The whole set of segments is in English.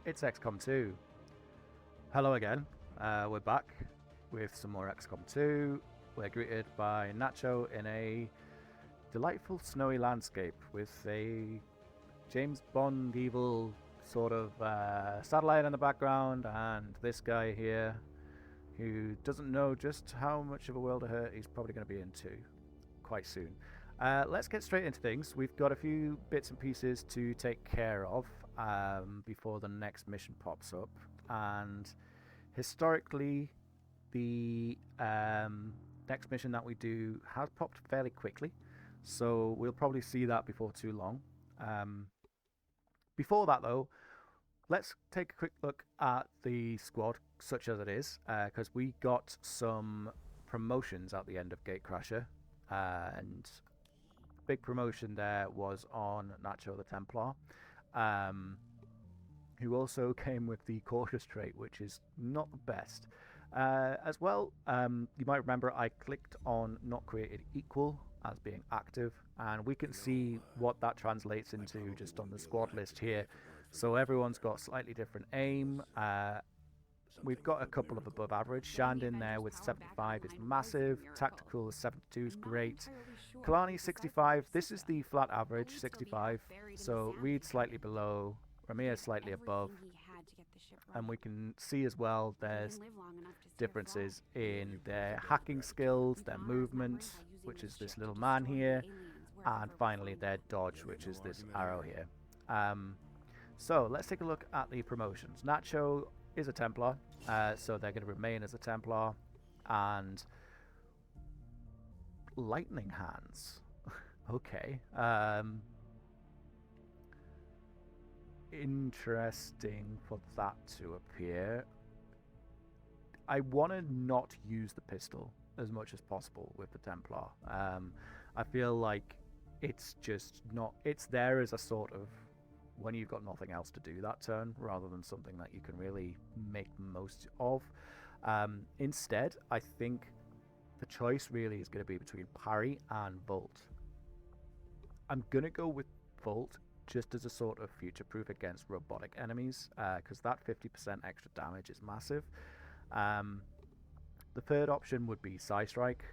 it's XCOM2. Hello again, we're back with some more XCOM2. We're greeted by Nacho in a delightful snowy landscape with a James Bond evil sort of satellite in the background, and this guy here who doesn't know just how much of a world of hurt he's probably going to be into quite soon. Let's get straight into things. We've got a few bits and pieces to take care of before the next mission pops up, and historically the next mission that we do has popped fairly quickly, so we'll probably see that before too long. Before that though, let's take a quick look at the squad such as it is, because we got some promotions at the end of Gatecrasher, and big promotion there was on Nacho the Templar, who also came with the cautious trait, which is not the best. As well, you might remember I clicked on not created equal as being active, and we can see what that translates into just on the squad list here. So everyone's got slightly different aim. We've got a couple of above average. Shandin there with 75 is massive. Tactical 72 is great. Kalani 65. This is the flat average 65. So Reed slightly below, Ramir slightly above. And we can see as well there's differences in their hacking skills, their movement, which is this little man here, and finally their dodge, which is this arrow here. So let's take a look at the promotions. Nacho is a Templar, so they're going to remain as a Templar, and lightning hands. Okay. Interesting for that to appear. I want to not use the pistol as much as possible with the Templar. I feel like it's just not, it's there as a sort of when you've got nothing else to do that turn, rather than something that you can really make the most of. Instead, I think the choice really is going to be between parry and Volt. I'm going to go with Volt just as a sort of future-proof against robotic enemies, because that 50% extra damage is massive. The third option would be Psy Strike,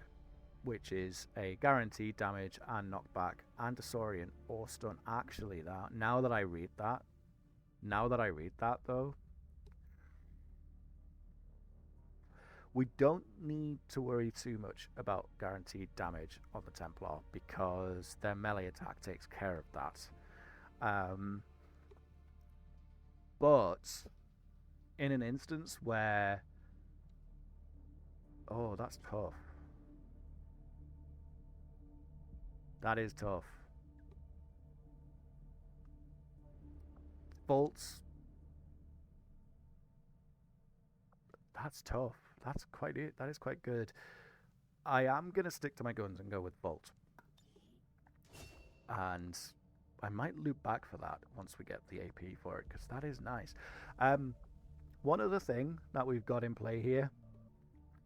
which is a guaranteed damage and knockback and disorient or stun. Actually, that now that I read that though, we don't need to worry too much about guaranteed damage on the Templar because their melee attack takes care of that. But in an instance where, oh, that's tough. That is tough. Bolts. That's tough. That's quite it. That is quite good. I am going to stick to my guns and go with Bolt. And I might loop back for that once we get the AP for it, because that is nice. One other thing that we've got in play here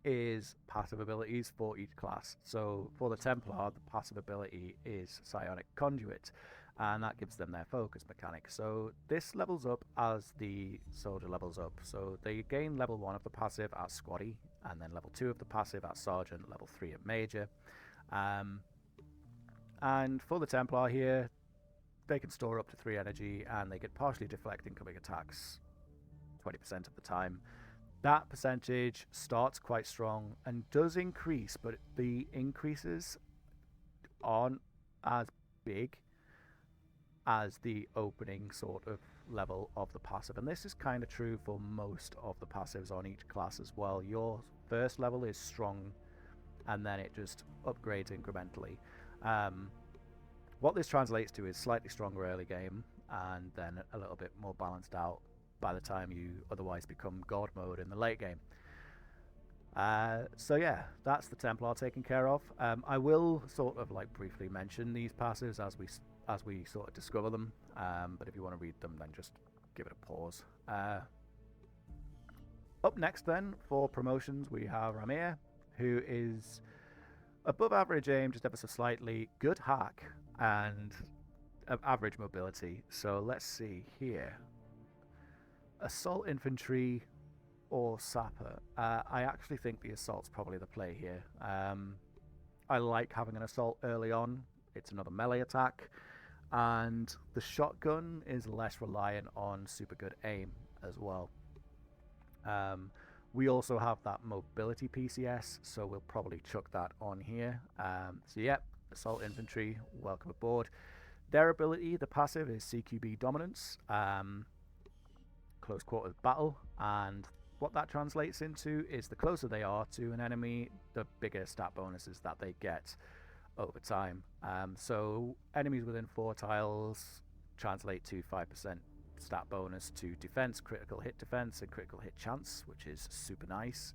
is passive abilities for each class. So for the Templar, the passive ability is Psionic Conduit, and that gives them their focus mechanic. So this levels up as the soldier levels up. So they gain level 1 of the passive at Squatty, and then level 2 of the passive at Sergeant, level 3 at Major. And for the Templar here, they can store up to 3 energy, and they can partially deflect incoming attacks 20% of the time. That percentage starts quite strong and does increase, but the increases aren't as big as the opening sort of level of the passive. And this is kind of true for most of the passives on each class as well. Your first level is strong, and then it just upgrades incrementally. What this translates to is slightly stronger early game, and then a little bit more balanced out by the time you otherwise become God mode in the late game. So yeah, that's the Templar taken care of. I will sort of like briefly mention these passives as we sort of discover them, but if you want to read them, then just give it a pause. Up next then, for promotions, we have Ramir, who is above average aim, just ever so slightly, good hack, and average mobility. So let's see here. Assault infantry or sapper. I actually think the assault's probably the play here. I like having an assault early on. It's another melee attack, and the shotgun is less reliant on super good aim as well. We also have that mobility PCS, so we'll probably chuck that on here. So yeah, assault infantry, welcome aboard. Their ability, the passive, is CQB dominance, close quarters battle, and what that translates into is the closer they are to an enemy, the bigger stat bonuses that they get over time. So enemies within 4 tiles translate to 5% stat bonus to defense, critical hit defense, and critical hit chance, which is super nice.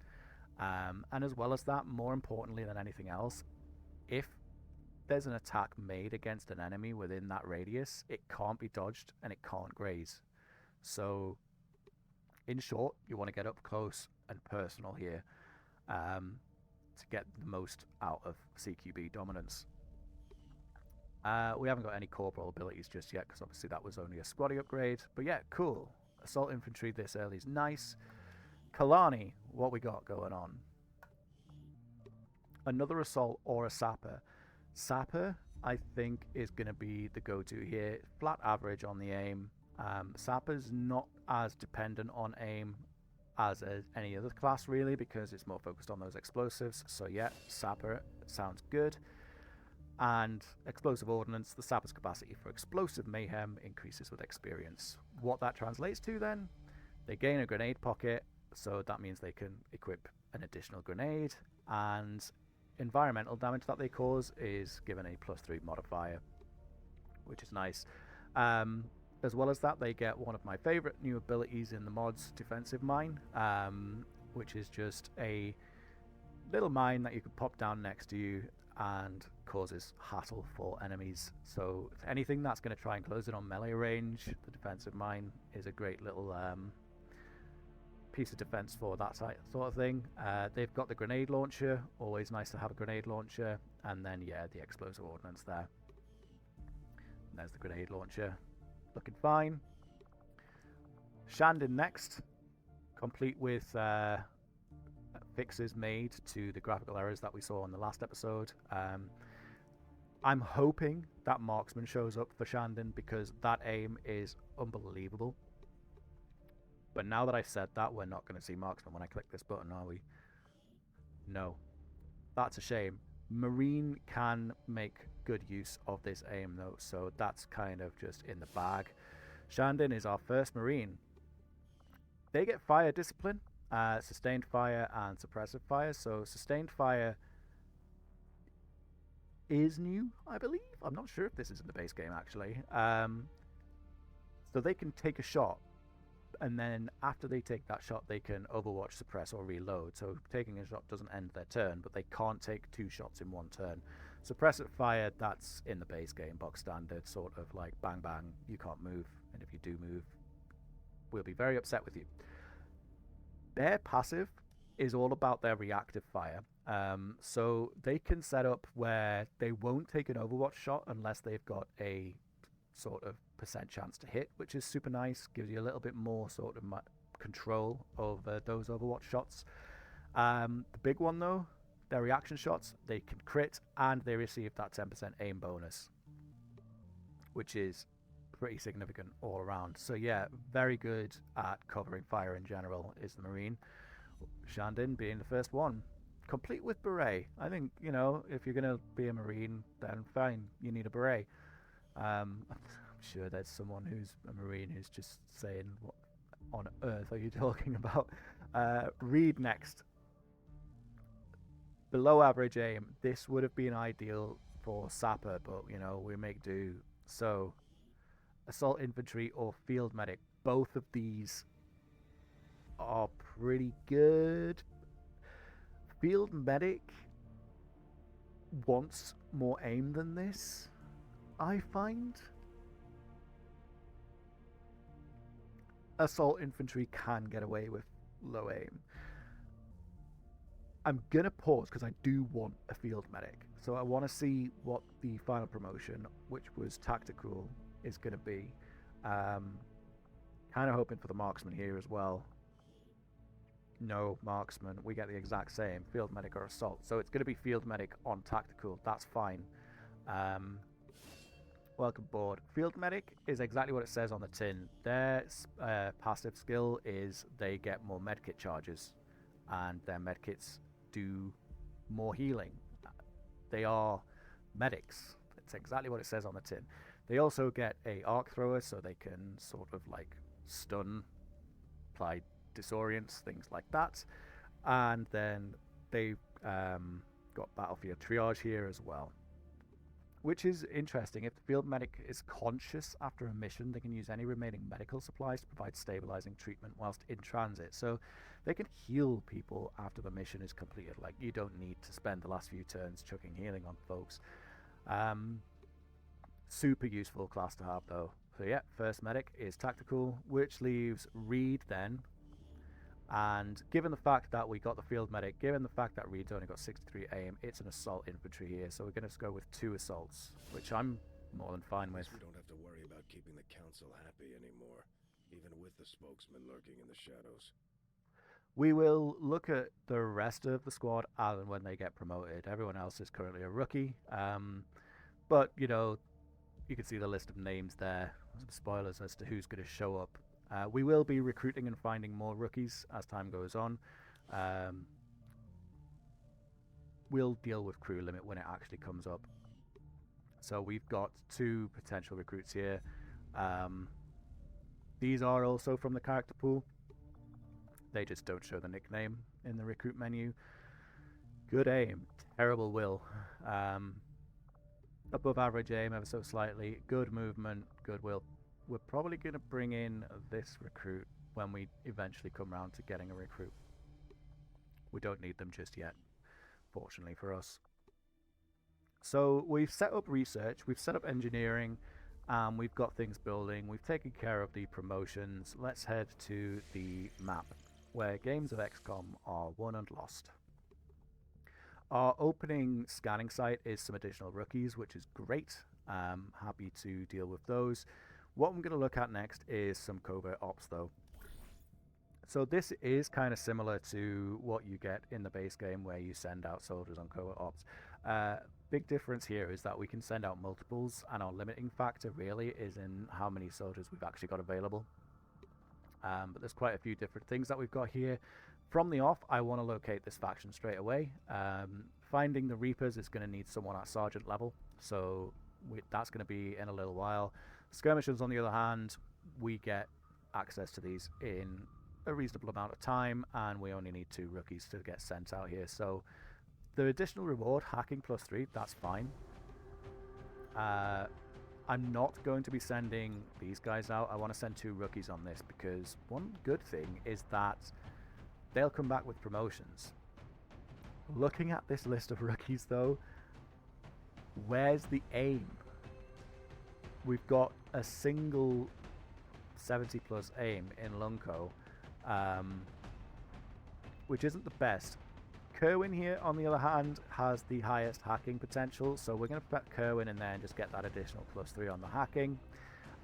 And as well as that, more importantly than anything else, if there's an attack made against an enemy within that radius, it can't be dodged and it can't graze. So in short, you want to get up close and personal here to get the most out of CQB dominance. We haven't got any corporal abilities just yet, because obviously that was only a squaddy upgrade. But yeah, cool. Assault infantry this early is nice. Kalani, what we got going on? Another assault or a sapper. Sapper, I think, is going to be the go-to here. Flat average on the aim. Sapper's not as dependent on aim as any other class, really, because it's more focused on those explosives. So yeah, sapper sounds good. And explosive ordnance, the sapper's capacity for explosive mayhem increases with experience. What that translates to then, they gain a grenade pocket, so that means they can equip an additional grenade, and environmental damage that they cause is given a +3 modifier, which is nice. As well as that, they get one of my favorite new abilities in the mods, defensive mine, which is just a little mine that you can pop down next to you and causes hassle for enemies. So anything that's going to try and close it on melee range, the defensive mine is a great little piece of defense for that sort of thing. They've got the grenade launcher, always nice to have a grenade launcher, and then yeah, the explosive ordnance there. And there's the grenade launcher, looking fine. Shandon next, complete with fixes made to the graphical errors that we saw in the last episode. I'm hoping that marksman shows up for Shandon, because that aim is unbelievable. But now that I've said that, we're not going to see marksman when I click this button, are we? No. That's a shame. Marine can make good use of this aim though, so that's kind of just in the bag. Shandon is our first Marine. They get fire discipline, sustained fire and suppressive fire. So sustained fire is new, I believe. I'm not sure if this is in the base game actually. So they can take a shot, and then after they take that shot they can overwatch, suppress, or reload. So taking a shot doesn't end their turn, but they can't take 2 shots in 1 turn. Suppressive fire, that's in the base game, box standard, sort of like bang bang, you can't move, and if you do move, we'll be very upset with you. Their passive is all about their reactive fire. So they can set up where they won't take an overwatch shot unless they've got a sort of % chance to hit, which is super nice, gives you a little bit more sort of control over those overwatch shots. The big one though, their reaction shots, they can crit and they receive that 10% aim bonus, which is pretty significant all around. So yeah, very good at covering fire in general is the Marine. Shandon being the first one, complete with beret. I think, you know, if you're gonna be a Marine, then fine, you need a beret. I'm sure there's someone who's a Marine who's just saying, what on earth are you talking about? Reed next. Below average aim. This would have been ideal for sapper, but you know, we make do. So assault infantry or field medic, both of these are pretty good. Field medic wants more aim than this, I find. Assault infantry can get away with low aim. I'm gonna pause because I do want a field medic, so I want to see what the final promotion, which was tactical, is gonna be. Kind of hoping for the marksman here as well. No marksman. We get the exact same. Field medic or assault. So it's going to be field medic on tactical. That's fine. Welcome aboard. Field medic is exactly what it says on the tin. Their passive skill is they get more medkit charges, and their medkits do more healing. They are medics. It's exactly what it says on the tin. They also get a arc thrower, so they can sort of like stun, apply disorients, things like that. And then they've got battlefield triage here as well, which is interesting. If the field medic is conscious after a mission, they can use any remaining medical supplies to provide stabilizing treatment whilst in transit. So they can heal people after the mission is completed. Like, you don't need to spend the last few turns chucking healing on folks. Super useful class to have though. So yeah, first medic is tactical, which leaves Reed then. And given the fact that we got the field medic, given the fact that Reed's only got 63 aim, it's an assault infantry here. So we're going to go with 2 assaults, which I'm more than fine with. We don't have to worry about keeping the council happy anymore, even with the spokesman lurking in the shadows. We will look at the rest of the squad as and when they get promoted. Everyone else is currently a rookie. But, you know, you can see the list of names there. Some spoilers as to who's going to show up. We will be recruiting and finding more rookies as time goes on. We'll deal with crew limit when it actually comes up. So we've got 2 potential recruits here. These are also from the character pool. They just don't show the nickname in the recruit menu. Good aim, terrible will. Above average aim ever so slightly. Good movement, good will. We're probably going to bring in this recruit when we eventually come around to getting a recruit. We don't need them just yet, fortunately for us. So we've set up research, we've set up engineering, we've got things building, we've taken care of the promotions. Let's head to the map, where games of XCOM are won and lost. Our opening scanning site is some additional rookies, which is great. Happy to deal with those. What I'm going to look at next is some covert ops though. So this is kind of similar to what you get in the base game where you send out soldiers on covert ops. Big difference here is that we can send out multiples, and our limiting factor really is in how many soldiers we've actually got available. But there's quite a few different things that we've got here. From the off, I want to locate this faction straight away. Finding the Reapers is going to need someone at sergeant level, so that's going to be in a little while. Skirmishers, on the other hand, we get access to these in a reasonable amount of time, and we only need 2 rookies to get sent out here. So the additional reward, hacking +3, that's fine. I'm not going to be sending these guys out. I want to send 2 rookies on this, because one good thing is that they'll come back with promotions. Looking at this list of rookies though, where's the aim? We've got a single 70+ aim in Lunko, which isn't the best. Kerwin here, on the other hand, has the highest hacking potential, so we're going to put Kerwin in there and just get that additional +3 on the hacking,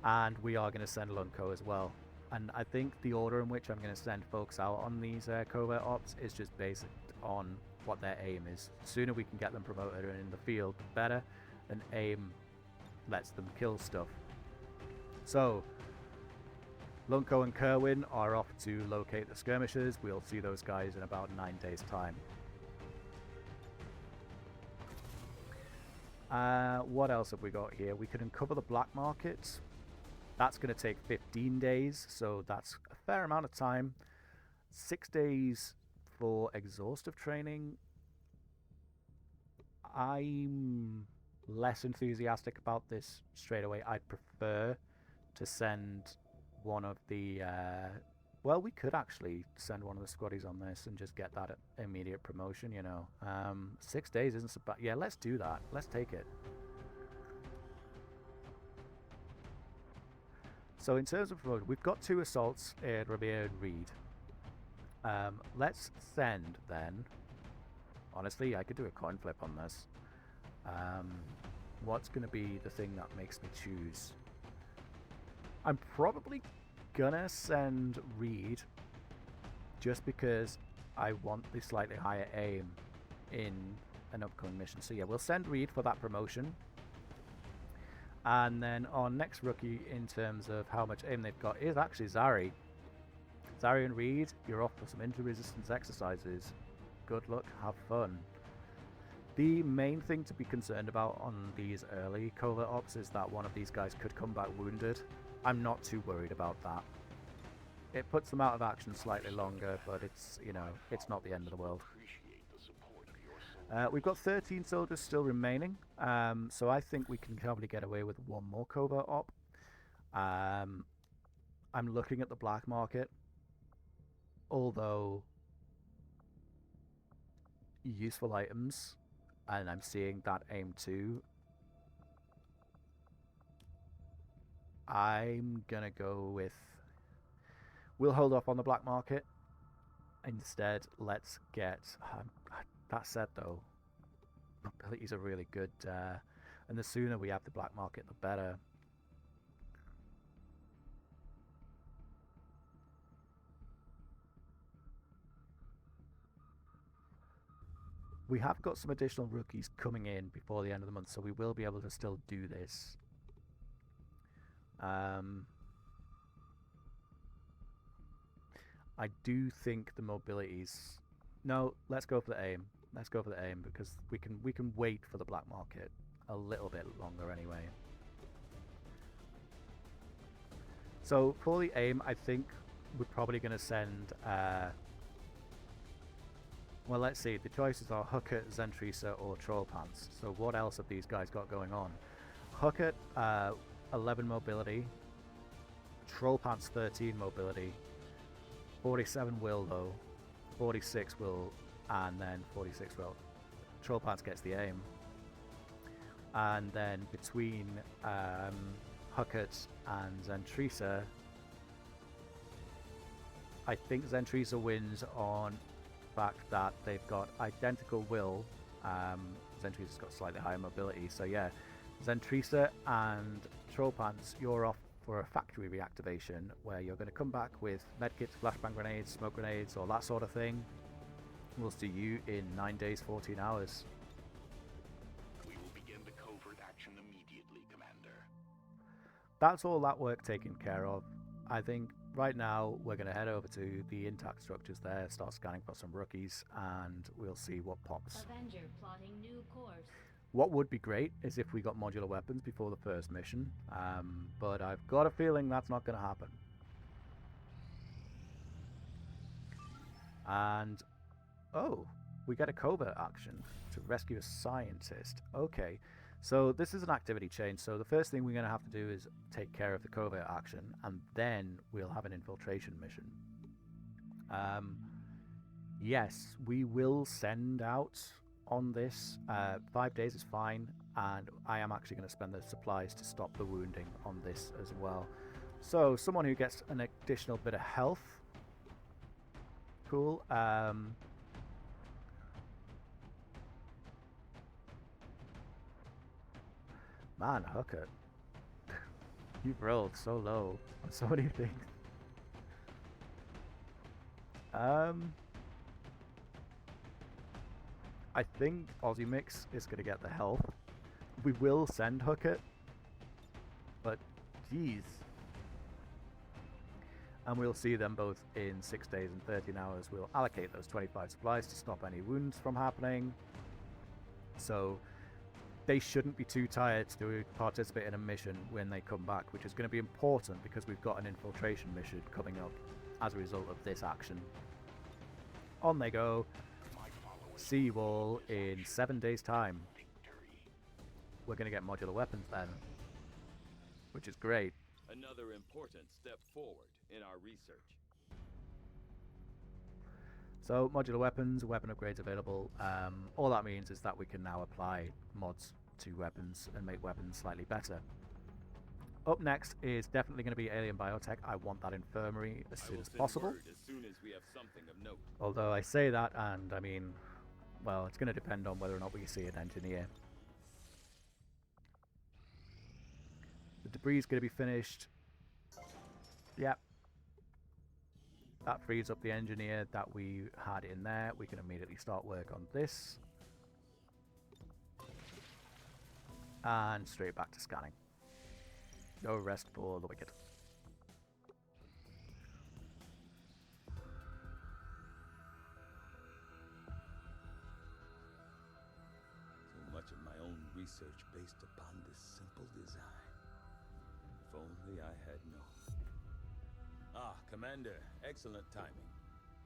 and we are going to send Lunko as well. And I think the order in which I'm going to send folks out on these covert ops is just based on what their aim is. The sooner we can get them promoted and in the field, the better. And aim lets them kill stuff. So Lunko and Kerwin are off to locate the skirmishers. We'll see those guys in about 9 days' time. What else have we got here? We could uncover the black market. That's going to take 15 days, so that's a fair amount of time. 6 days for exhaustive training. I'm less enthusiastic about this straight away. I'd prefer to send one of the... well, we could actually send one of the squaddies on this and just get that immediate promotion, you know. 6 days isn't so bad. Yeah, let's do that. Let's take it. So in terms of promotion, we've got 2 assaults in Revere and Reed. Let's send then. Honestly, I could do a coin flip on this. What's going to be the thing that makes me choose? I'm probably gonna send Reed just because I want the slightly higher aim in an upcoming mission. So yeah, we'll send Reed for that promotion. And then our next rookie in terms of how much aim they've got is actually Zari. Zari and Reed, you're off for some injury resistance exercises. Good luck, have fun. The main thing to be concerned about on these early covert ops is that one of these guys could come back wounded. I'm not too worried about that. It puts them out of action slightly longer, but it's, you know, it's not the end of the world. We've got 13 soldiers still remaining, so I think we can probably get away with one more covert op. I'm looking at the black market, although useful items, and I'm seeing that aim too. I'm gonna go with, we'll hold off on the black market. Instead, let's get, that said though, mobilities are really good, and the sooner we have the black market, the better. We have got some additional rookies coming in before the end of the month, so we will be able to still do this. I do think the mobilities... No, let's go for the aim. Let's go for the aim because we can wait for the black market a little bit longer anyway. So for the aim, I think we're probably going to send... well, let's see. The choices are Huckett, Zentrisa, or Troll Pants. So what else have these guys got going on? Huckett, 11 mobility. Troll Pants, 13 mobility. 47 will though. 46 will, and then 46 will. Troll Pants gets the aim. And then between Huckett and Zentrisa, I think Zentrisa wins on the fact that they've got identical will. Zentrisa's got slightly higher mobility, so yeah. Zentrisa and Troll Pants, you're off for a factory reactivation where you're going to come back with medkits, flashbang grenades, smoke grenades, all that sort of thing. We'll see you in 9 days, 14 hours. We will begin the covert action immediately, Commander. That's all that work taken care of. I think right now we're going to head over to the intact structures there, start scanning for some rookies, and we'll see what pops. Avenger plotting new course. What would be great is if we got modular weapons before the first mission, but I've got a feeling that's not going to happen. And, oh, we get a covert action to rescue a scientist. Okay, so this is an activity change, so the first thing we're going to have to do is take care of the covert action, and then we'll have an infiltration mission. Yes, we will send out on this. 5 days is fine, and I am actually going to spend the supplies to stop the wounding on this as well. So someone who gets an additional bit of health. Cool. Man, Huckett, you've rolled so low on so many things. I think Aussie Mix is going to get the health. We will send Huckett, but geez. And we'll see them both in 6 days and 13 hours. We'll allocate those 25 supplies to stop any wounds from happening. So they shouldn't be too tired to participate in a mission when they come back, which is going to be important because we've got an infiltration mission coming up as a result of this action. On they go. See you all in 7 days' time. We're going to get modular weapons then, which is great. Another important step forward in our research. So modular weapons, weapon upgrades available. All that means is that we can now apply mods to weapons and make weapons slightly better. Up next is definitely going to be alien biotech. I want that infirmary as soon as possible. As soon as we have something of note. Although I say that, and I mean, well, it's going to depend on whether or not we see an engineer. The debris is going to be finished. Yep, That frees up the engineer that we had in there. We can immediately start work on this. And straight back to scanning. No rest for the wicked. So much of my own research based upon this simple design. If only I had known. Ah, Commander, excellent timing.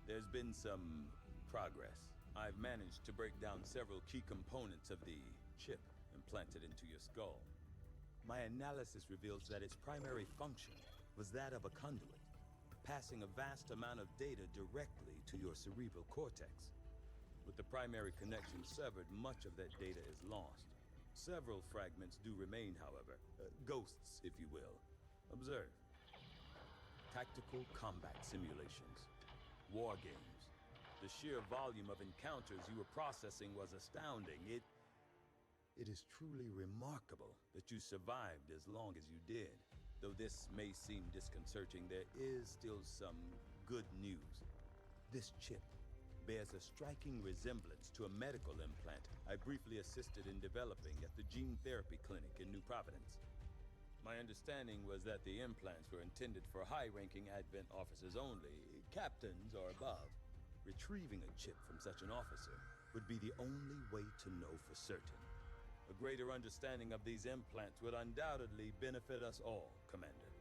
There's been some progress. I've managed to break down several key components of the chip implanted into your skull. My analysis reveals that its primary function was that of a conduit, passing a vast amount of data directly to your cerebral cortex. With the primary connection severed, much of that data is lost. Several fragments do remain, however. Ghosts, if you will. Observe. Tactical combat simulations. War games. The sheer volume of encounters you were processing was astounding. It is truly remarkable that you survived as long as you did. Though this may seem disconcerting, there is still some good news. This chip bears a striking resemblance to a medical implant I briefly assisted in developing at the gene therapy clinic in New Providence. My understanding was that the implants were intended for high-ranking Advent officers only, captains or above. Retrieving a chip from such an officer would be the only way to know for certain. A greater understanding of these implants would undoubtedly benefit us all, Commander.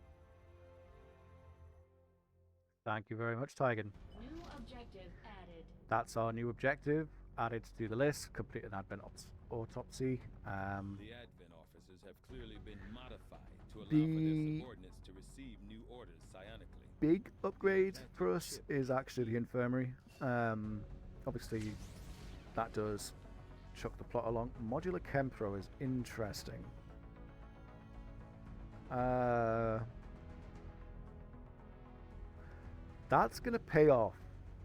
Thank you very much, Tigan. New objective added. That's our new objective. Added to the list. Complete an Advent autopsy. The Advent officers have clearly been modified to allow for their subordinates to receive new orders psionically. Big upgrade for us is actually the infirmary. Obviously, that does chuck the plot along. Modular Chemthrow is interesting. That's going to pay off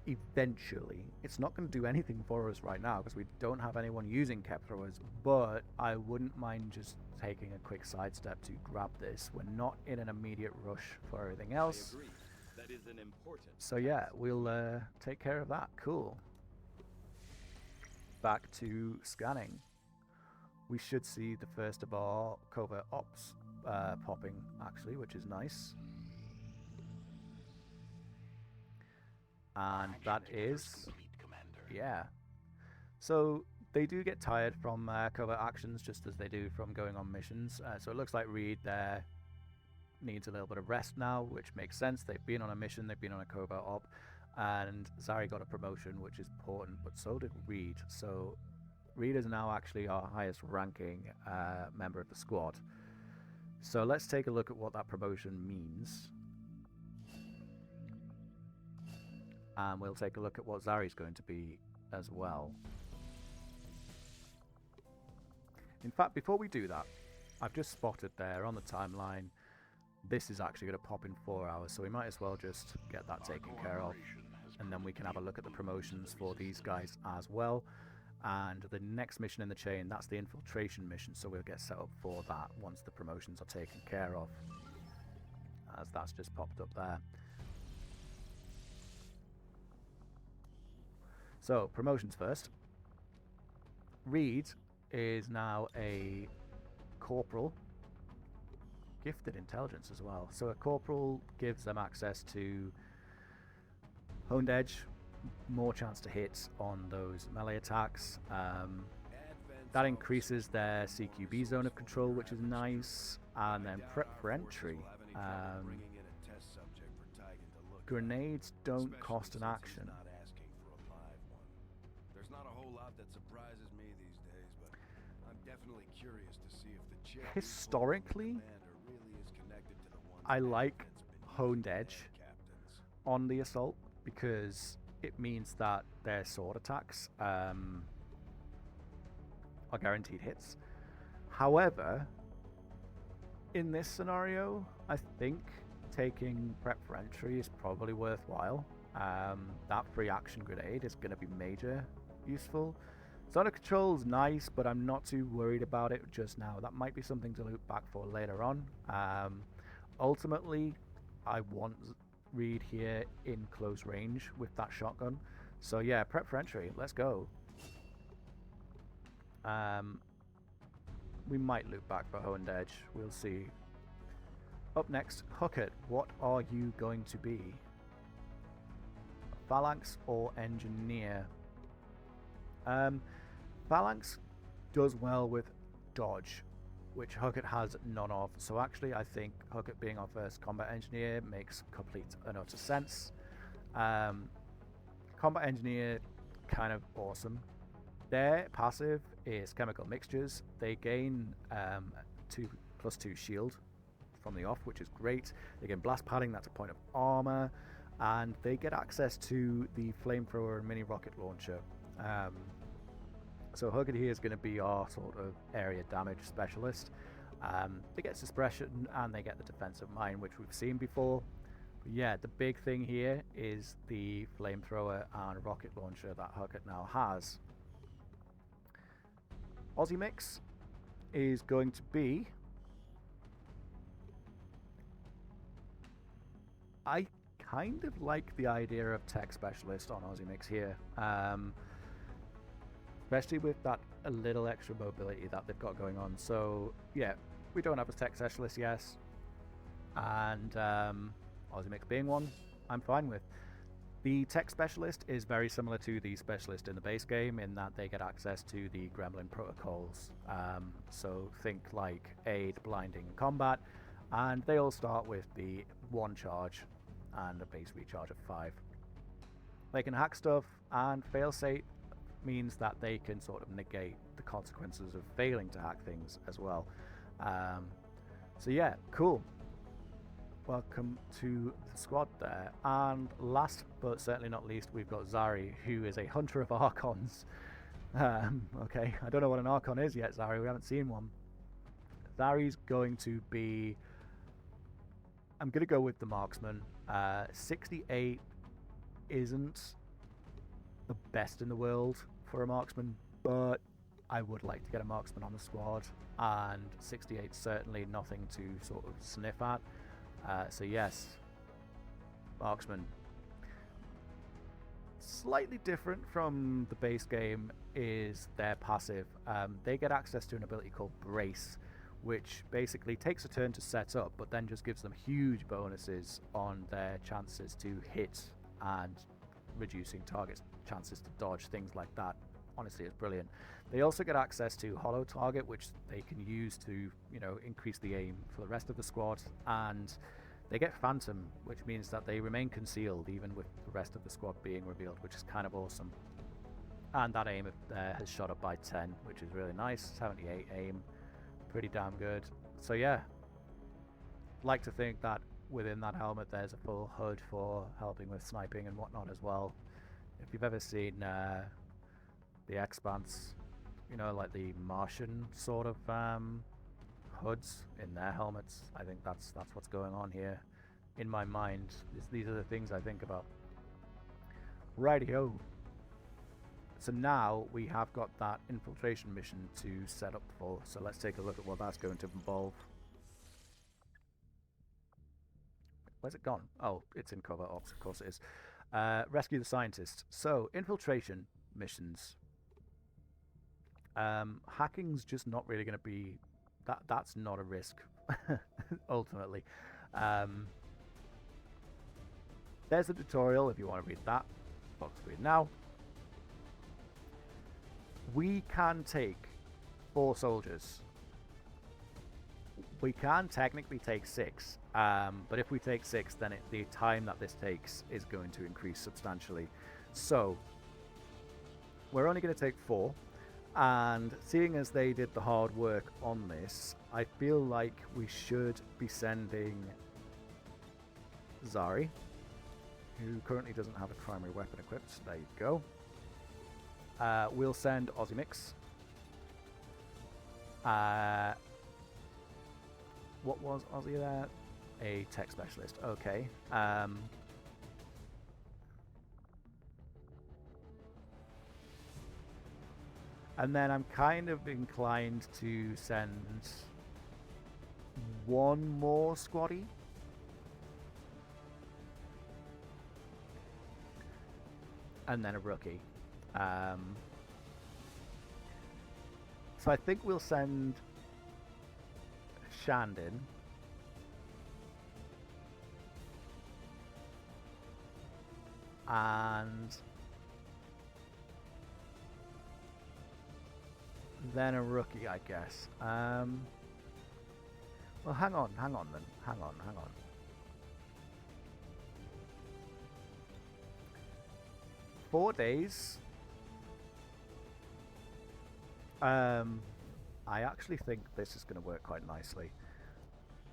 eventually. It's not going to do anything for us right now because we don't have anyone using Chemthrowers, but I wouldn't mind just taking a quick sidestep to grab this. We're not in an immediate rush for everything else. I agree. That is an important So yeah, we'll take care of that. Cool. Back to scanning. We should see the first of our covert ops popping, actually, which is nice. And that is... yeah. So they do get tired from covert actions, just as they do from going on missions. So it looks like Reed there needs a little bit of rest now, which makes sense. They've been on a mission, they've been on a covert op, and Zari got a promotion, which is important, but so did Reed. So Reed is now actually our highest ranking member of the squad. So let's take a look at what that promotion means. And we'll take a look at what Zari's going to be as well. In fact, before we do that, I've just spotted there on the timeline, this is actually going to pop in 4 hours, so we might as well just get that taken care of. And then we can have a look at the promotions for these guys as well. And the next mission in the chain, that's the infiltration mission, so we'll get set up for that once the promotions are taken care of. As that's just popped up there. So, promotions first. Reed is now a corporal. Gifted intelligence as well. So a corporal gives them access to honed edge, more chance to hit on those melee attacks. That increases their CQB zone of control, which is nice. And then prep for entry. Grenades don't cost an action. There's not a whole lot that surprises me these days, but I'm definitely curious to see if the chip Historically, I like honed edge on the assault because it means that their sword attacks are guaranteed hits. However, in this scenario, I think taking prep for entry is probably worthwhile. That free action grenade is going to be major useful. Zone control is nice, but I'm not too worried about it just now. That might be something to loop back for later on. Ultimately, I want read here in close range with that shotgun. So yeah, prep for entry. Let's go. We might loop back for Honed Edge. We'll see. Up next, Huckett. What are you going to be? Phalanx or Engineer? Phalanx does well with dodge, which Huckett has none of. So actually, I think Huckett being our first combat engineer makes complete and utter sense. Combat engineer, kind of awesome. Their passive is chemical mixtures. They gain 2+2 shield from the off, which is great. They gain blast padding, that's a point of armor, and they get access to the flamethrower and mini rocket launcher. So Huckett here is going to be our sort of area damage specialist. They get suppression and they get the defensive mine, which we've seen before. But yeah, the big thing here is the flamethrower and rocket launcher that Huckett now has. Aussie Mix is going to be... I kind of like the idea of tech specialist on Aussie Mix here. Especially with that a little extra mobility that they've got going on. So yeah, we don't have a tech specialist, yes. And Aussie Mix being one, I'm fine with. The tech specialist is very similar to the specialist in the base game in that they get access to the Gremlin protocols. So think like aid, blinding, and combat, and they all start with the 1 charge and a base recharge of 5. They can hack stuff, and failsafe means that they can sort of negate the consequences of failing to hack things as well. So yeah, cool. Welcome to the squad there. And last but certainly not least, we've got Zari, who is a hunter of Archons. Okay, I don't know what an Archon is yet, Zari. We haven't seen one. Zari's going to be... I'm going to go with the marksman. 68 isn't the best in the world for a marksman, but I would like to get a marksman on the squad, and 68 certainly nothing to sort of sniff at. So yes, marksman. Slightly different from the base game is their passive. They get access to an ability called Brace, which basically takes a turn to set up, but then just gives them huge bonuses on their chances to hit and reducing targets' chances to dodge, things like that. Honestly, it's brilliant. They also get access to Hollow Target, which they can use to, you know, increase the aim for the rest of the squad, and they get Phantom, which means that they remain concealed even with the rest of the squad being revealed, which is kind of awesome. And that aim has shot up by 10, which is really nice. 78 aim, pretty damn good. So yeah, like to think that within that helmet there's a full HUD for helping with sniping and whatnot as well. If you've ever seen the Expanse, you know, like the Martian sort of HUDs in their helmets, I think that's what's going on here in my mind. These are the things I think about. Rightio. So now we have got that infiltration mission to set up for, so let's take a look at what that's going to involve. Where's it gone? Oh, it's in cover ops, of course it is. Rescue the scientist. So, infiltration missions. Hacking's just not really going to be... That's not a risk, ultimately. There's the tutorial if you want to read that. Box screen now. We can take 4 soldiers. We can technically take 6, but if we take 6, then the time that this takes is going to increase substantially. So, we're only going to take 4, and seeing as they did the hard work on this, I feel like we should be sending Zari, who currently doesn't have a primary weapon equipped. There you go. We'll send Aussie Mix. What was Aussie there? A tech specialist. Okay. And then I'm kind of inclined to send 1 more squaddy. and then a rookie. So I think we'll send Shandin. And then a rookie, I guess. Well, hang on then. Hang on. 4 days. I actually think this is going to work quite nicely.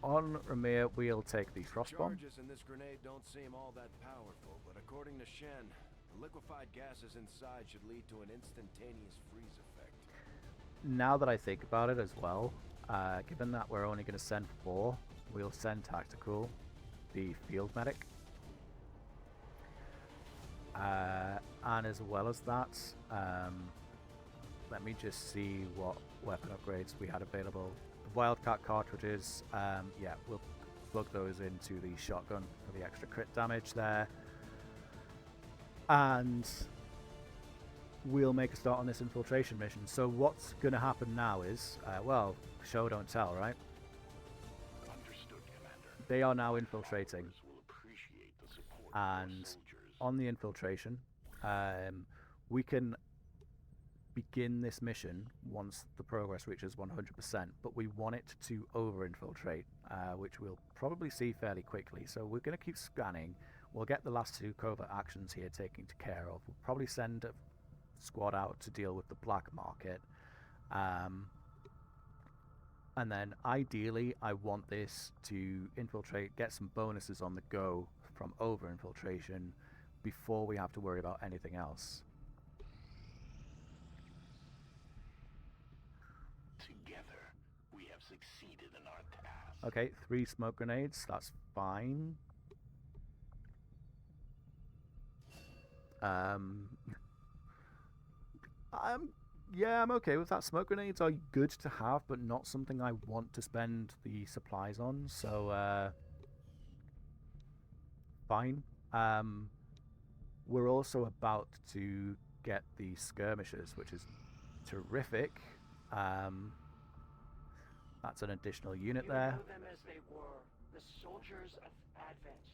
On Ramir, we'll take the Frost Bomb. Charges in this grenade don't seem all that powerful, but according to Shen, the liquefied gases inside should lead to an instantaneous freeze effect. Now that I think about it as well, given that we're only going to send 4, we'll send Tactical, the Field Medic. And as well as that, let me just see what weapon upgrades we had available. The Wildcat cartridges, yeah, we'll plug those into the shotgun for the extra crit damage there. And we'll make a start on this infiltration mission. So what's going to happen now is, well, show don't tell, right? Understood, Commander. They are now infiltrating. Will appreciate the support of our And soldiers. on the infiltration, we can begin this mission once the progress reaches 100%, but we want it to over-infiltrate, which we'll probably see fairly quickly. So we're going to keep scanning. We'll get the last 2 covert actions here taken care of. We'll probably send a squad out to deal with the black market. And then ideally, I want this to infiltrate, get some bonuses on the go from over-infiltration before we have to worry about anything else. Together, we have succeeded in our task. Okay, 3 smoke grenades, that's fine. Yeah, I'm okay with that. Smoke grenades are good to have, but not something I want to spend the supplies on, so fine. We're also about to get the skirmishers, which is terrific. That's an additional unit there. You know them as they were, the soldiers of Advent.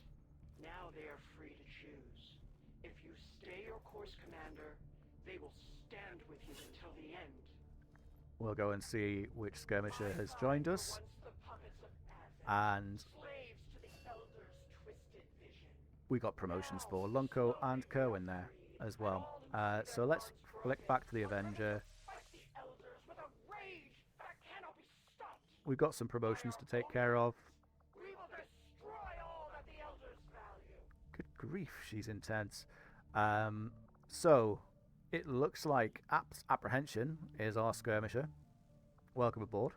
Now they are free to choose. If you stay your course, Commander, they will stand with you until the end. We'll go and see which skirmisher has joined us. Once the puppets of Advent, And slaves to the Elder's twisted vision. we got promotions for Lunko and Kerwin there as well. So let's flick back to the Avenger. Fight the Elders with a rage that cannot be stopped. We've got some promotions to take care of. We will destroy all that the Elders value. Good grief, she's intense. So it looks like Apprehension is our skirmisher. Welcome aboard.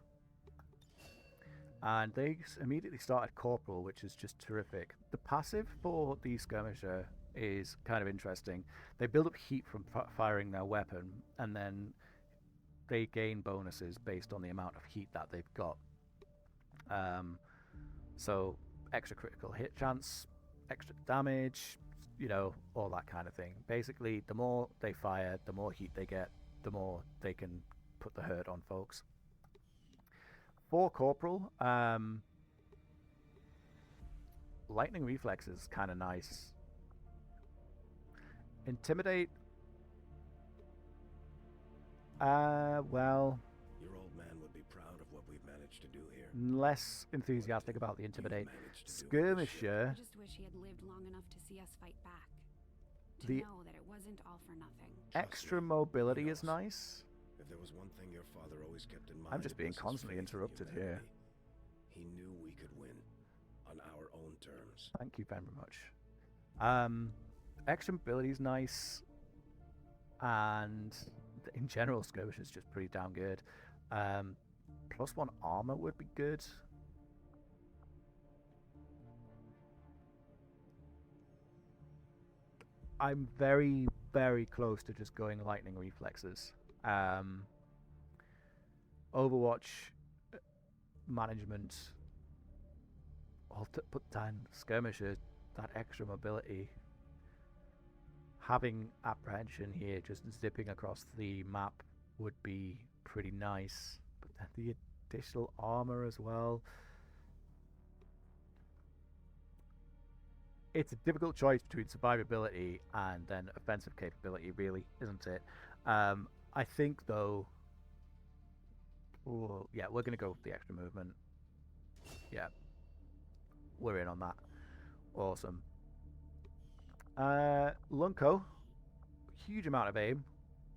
And they immediately started Corporal, which is just terrific. The passive for the skirmisher is kind of interesting. They build up heat from firing their weapon, and then they gain bonuses based on the amount of heat that they've got. So extra critical hit chance, extra damage, you know, all that kind of thing. Basically, the more they fire, the more heat they get, the more they can put the hurt on folks. For Corporal, Lightning Reflex is kind of nice. Intimidate, well, Your old man would be proud of what we've managed to do here. less enthusiastic about the Intimidate. managed to do with this ship. Skirmisher, I just wish he had lived long enough to see us fight back. To The- know that it wasn't all for nothing. extra me, mobility he is knows. nice. If there was one thing your father always kept in mind, I'm just it being was his constantly faith in interrupted here. humanity. He knew we could win on our own terms. Thank you very much. Extra mobility is nice, and in general, skirmish is just pretty damn good. +1 armor would be good. I'm very, very close to just going lightning reflexes. Overwatch management. I'll put down skirmisher, that extra mobility. having apprehension here, just zipping across the map, would be pretty nice. But then the additional armor as well. It's a difficult choice between survivability and then offensive capability, really, isn't it? I think, though... Oh, yeah, we're going to go with the extra movement. Yeah. We're in on that. Awesome. Lunko. Huge amount of aim.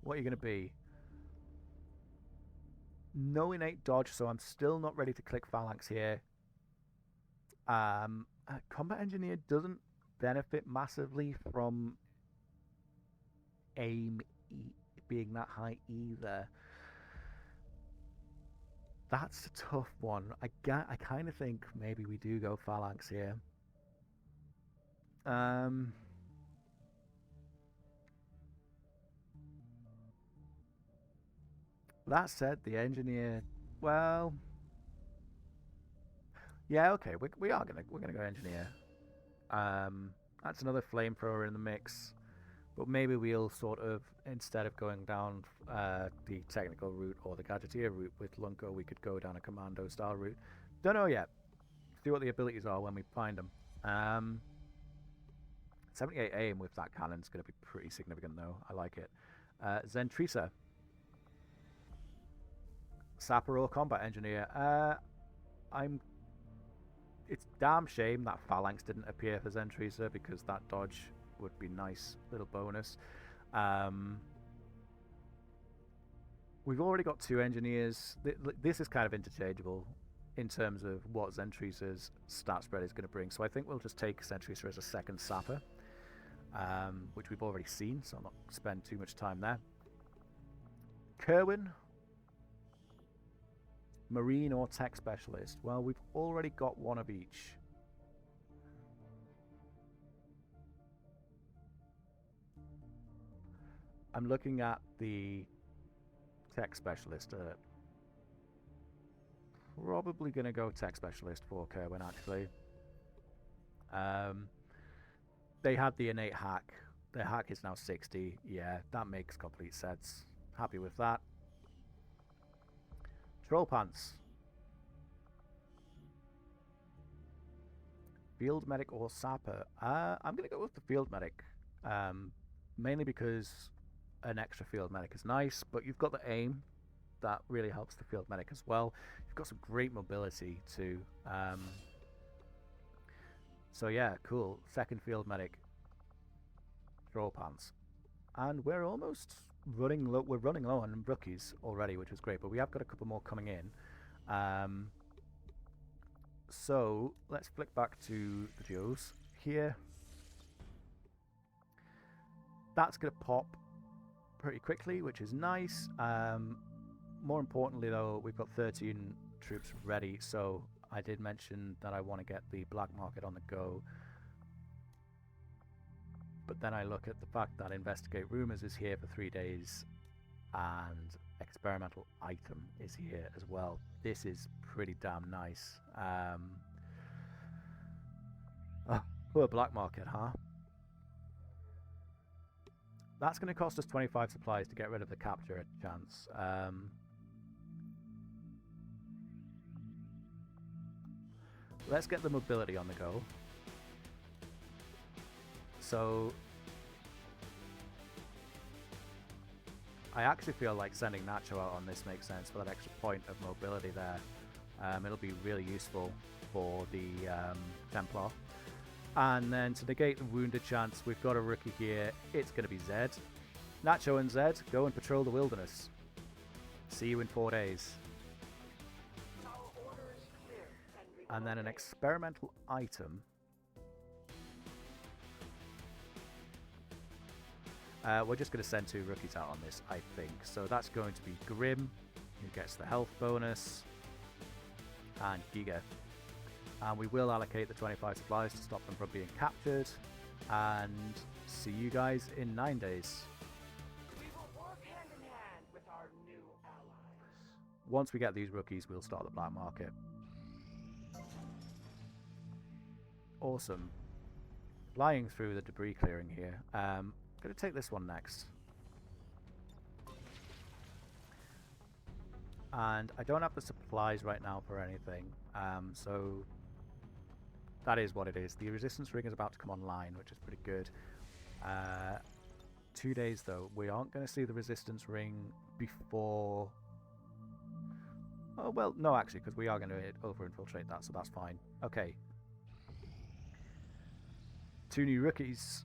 What are you going to be? No innate dodge, so I'm still not ready to click Phalanx here. Combat Engineer doesn't benefit massively from aim being that high either. That's a tough one. I kind of think maybe we do go Phalanx here. That said, the Engineer, well, yeah, okay, we're gonna go Engineer. That's another flamethrower in the mix, but maybe we'll sort of, instead of going down the technical route or the gadgeteer route with Lunko, we could go down a commando style route. Don't know yet. See what the abilities are when we find them. 78 aim with that cannon's going to be pretty significant, though. I like it. Zentrisa. Sapper or combat engineer. It's damn shame that Phalanx didn't appear for Zentrisa, because that dodge would be nice little bonus. We've already got 2 engineers. This is kind of interchangeable in terms of what Zentrisa's stat spread is going to bring. So I think we'll just take Zentrisa as a second sapper, which we've already seen, so I'll not spend too much time there. Kerwin. Marine or tech specialist. Well, we've already got one of each. I'm looking at the tech specialist. Probably going to go tech specialist for Kerwin, actually. They had the innate hack. Their hack is now 60. Yeah, that makes complete sense. Happy with that. Troll pants. Field medic or sapper? I'm going to go with the field medic. Mainly because an extra field medic is nice, but you've got the aim. That really helps the field medic as well. You've got some great mobility too. So yeah, cool. Second field medic. Troll pants. And we're almost running low. We're running low on rookies already, which is great, but we have got a couple more coming in. So let's flick back to the Joes here. That's going to pop pretty quickly, which is nice. More importantly, though, we've got 13 troops ready, so I did mention that I want to get the black market on the go. But then I look at the fact that Investigate Rumors is here for 3 days and Experimental Item is here as well. This is pretty damn nice. Poor black market, huh? That's going to cost us 25 supplies to get rid of the capture chance. Let's get the mobility on the go. So I actually feel like sending Nacho out on this makes sense for that extra point of mobility there. It'll be really useful for the Templar. And then to negate the wounded chance, we've got a rookie here. It's going to be Zed. Nacho and Zed, go and patrol the wilderness. See you in 4 days. And then an experimental item. We're just going to send 2 rookies out on this, I think. So that's going to be Grim, who gets the health bonus, and Giga. And we will allocate the 25 supplies to stop them from being captured. And see you guys in 9 days. We will work hand in hand with our new allies. Once we get these rookies, we'll start the black market. Awesome. Flying through the debris clearing here. Gonna take this one next. And I don't have the supplies right now for anything, so that is what it is. The resistance ring is about to come online, which is pretty good. 2 days though. We aren't going to see the resistance ring before... Oh, well, no, actually, because we are going to over-infiltrate that, so that's fine. Okay. 2 new rookies.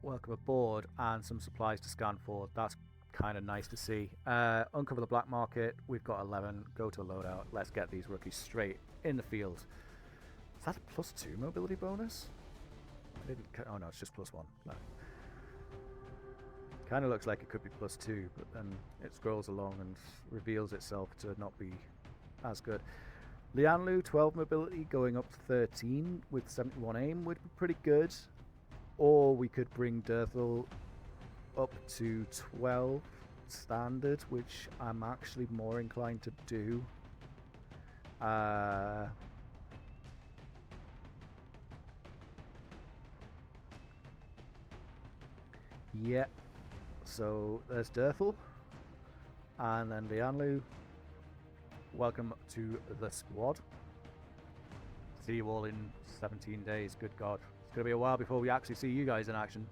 Welcome aboard, and some supplies to scan for. That's kind of nice to see. Uncover the black market. We've got 11. Go to loadout. Let's get these rookies straight in the field. Is that a +2 mobility bonus? I didn't. Oh no, it's just +1. No. Kind of looks like it could be +2, but then it scrolls along and reveals itself to not be as good. Lianlu, 12 mobility, going up to 13 with 71 aim would be pretty good. Or we could bring Durthal up to 12 standard, which I'm actually more inclined to do. Yeah. So there's Durthal. And then Lianlu. Welcome to the squad. See you all in 17 days. Good God. It's going to be a while before we actually see you guys in action.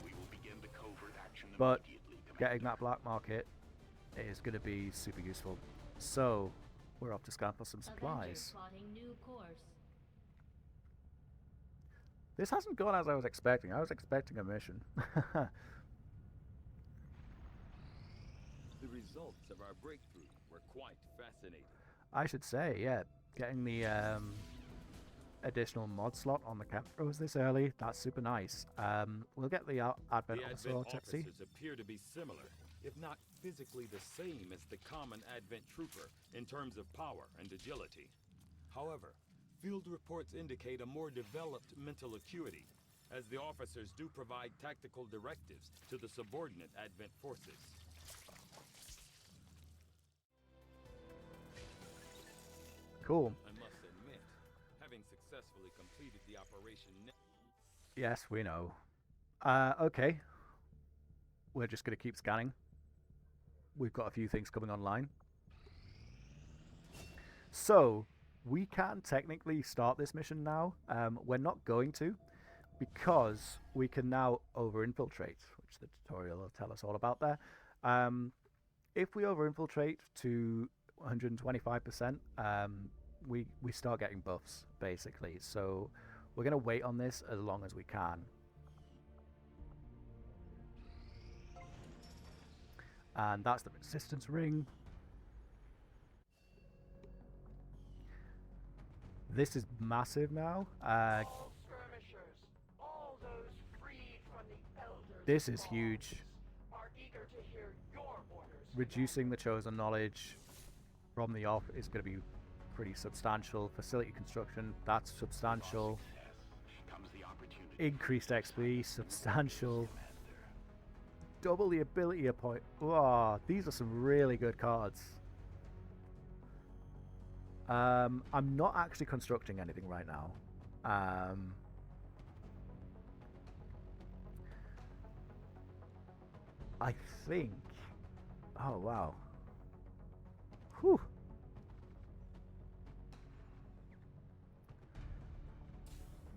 We will begin the covert action But immediately, getting Commander. that black market is going to be super useful. So we're off to scan for some Avenger supplies. plotting new course. This hasn't gone as I was expecting. I was expecting a mission. The results of our breakthrough were quite fascinating. I should say, yeah, getting the additional mod slot on the cameras this early, that's super nice. We'll get the Advent The Officer Advent autopsy. officers appear to be similar, if not physically the same as the common Advent trooper in terms of power and agility. However, field reports indicate a more developed mental acuity, as the officers do provide tactical directives to the subordinate Advent forces. Cool. I must admit, having successfully completed the operation... Yes, we know. Okay. We're just going to keep scanning. We've got a few things coming online. So, we can technically start this mission now. We're not going to, because we can now over-infiltrate, which the tutorial will tell us all about there. If we over-infiltrate to 125%, we start getting buffs, basically. So, we're going to wait on this as long as we can. And that's the resistance ring. This is massive now. All skirmishers, all those freed from the elders This is of huge. are eager to hear your orders. Reducing the chosen knowledge from the off is going to be pretty substantial. Facility construction, that's substantial. Comes the opportunity. Increased XP, substantial. Double the ability point. Wow, these are some really good cards. I'm not actually constructing anything right now. I think... Oh, wow. Whew.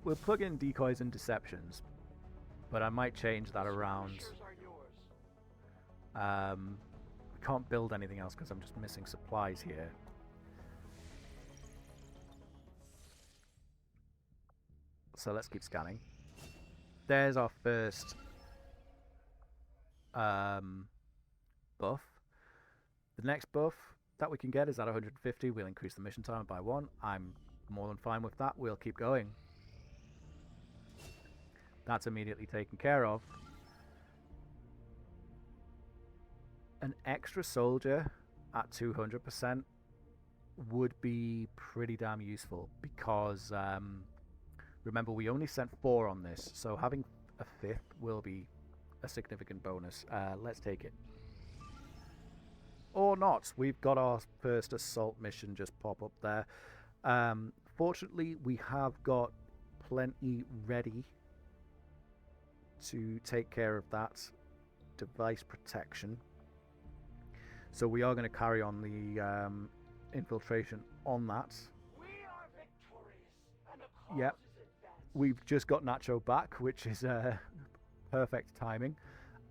We'll plug in decoys and deceptions, but I might change that around. Skirmishers are yours. Can't build anything else because I'm just missing supplies here. So let's keep scanning. There's our first buff. The next buff that we can get is at 150. We'll increase the mission time by 1. I'm more than fine with that. We'll keep going. That's immediately taken care of. An extra soldier at 200% would be pretty damn useful because remember we only sent 4 on this, so having a 5th will be a significant bonus. Let's take it. Or not. We've got our first assault mission just pop up there. Fortunately, we have got plenty ready to take care of that device protection. So we are going to carry on the infiltration on that. We are victorious, and the cause Yep. is advanced. We've just got Nacho back, which is perfect timing.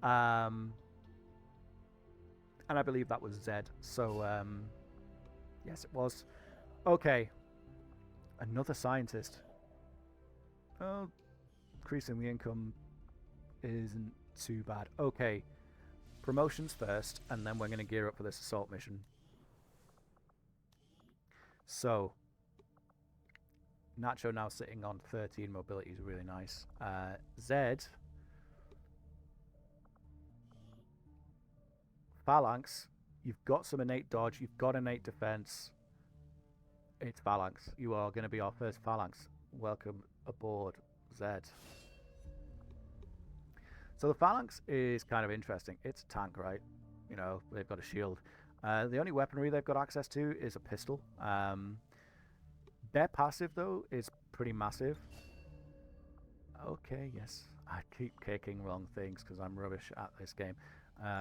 And I believe that was Zed. So, yes, it was. Okay. Another scientist. Oh, increasing the income isn't too bad. Okay. Promotions first, and then we're going to gear up for this assault mission. So, Nacho now sitting on 13 mobility is really nice. Zed, Phalanx, you've got some innate dodge, you've got innate defense. It's Phalanx. You are going to be our first Phalanx. Welcome aboard, Zed. So the Phalanx is kind of interesting. It's a tank, right? You know, they've got a shield. The only weaponry they've got access to is a pistol. Their passive, though, is pretty massive. Okay, yes. I keep kicking wrong things because I'm rubbish at this game.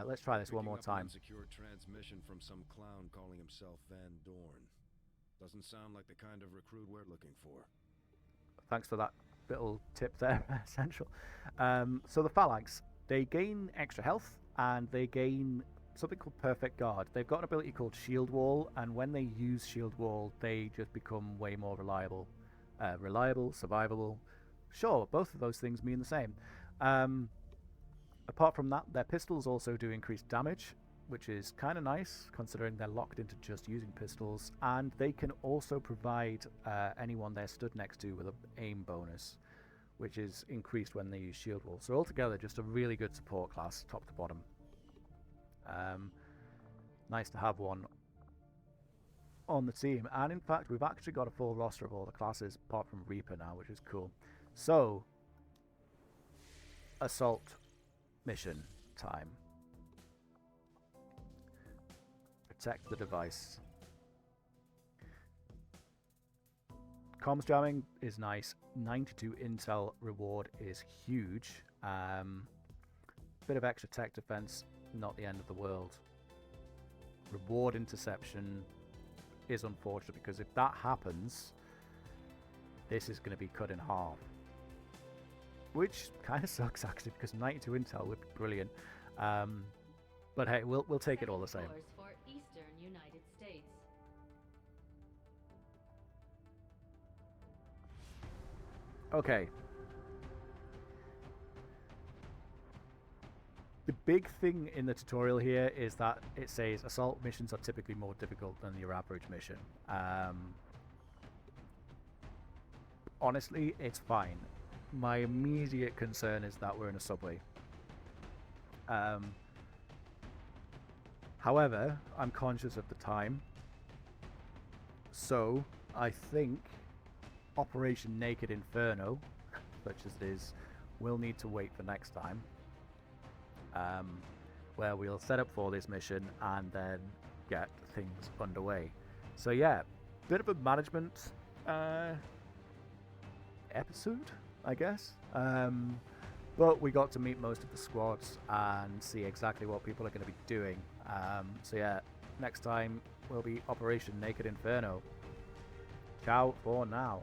Let's try this one more time. Secure transmission from some clown calling himself Van Dorn. Doesn't sound like the kind of recruit we're looking for. Thanks for that little tip there, Essential. So the Phalanx, they gain extra health and they gain something called Perfect Guard. They've got an ability called Shield Wall, and when they use Shield Wall, they just become way more reliable. Reliable, survivable. Sure, both of those things mean the same. Apart from that, their pistols also do increased damage, which is kind of nice, considering they're locked into just using pistols, and they can also provide anyone they're stood next to with an aim bonus, which is increased when they use Shield Wall. So altogether, just a really good support class, top to bottom. Nice to have one on the team, and in fact, we've actually got a full roster of all the classes, apart from Reaper now, which is cool. So, assault mission time. Protect the device. Comms jamming is nice. 92 intel reward is huge. Bit of extra tech defense, not the end of the world. Reward interception is unfortunate because if that happens, this is going to be cut in half. Which kind of sucks actually, because 92 intel would be brilliant. But hey, we'll take it all the same. Course for Eastern United States. Okay. The big thing in the tutorial here is that it says assault missions are typically more difficult than your average mission. Honestly, it's fine. My immediate concern is that we're in a subway. However, I'm conscious of the time. So, I think Operation Naked Inferno, such as this, will need to wait for next time. Where we'll set up for this mission and then get things underway. So yeah, bit of a management episode, I guess. But we got to meet most of the squads and see exactly what people are going to be doing. So yeah, next time will be Operation Naked Inferno. Ciao for now.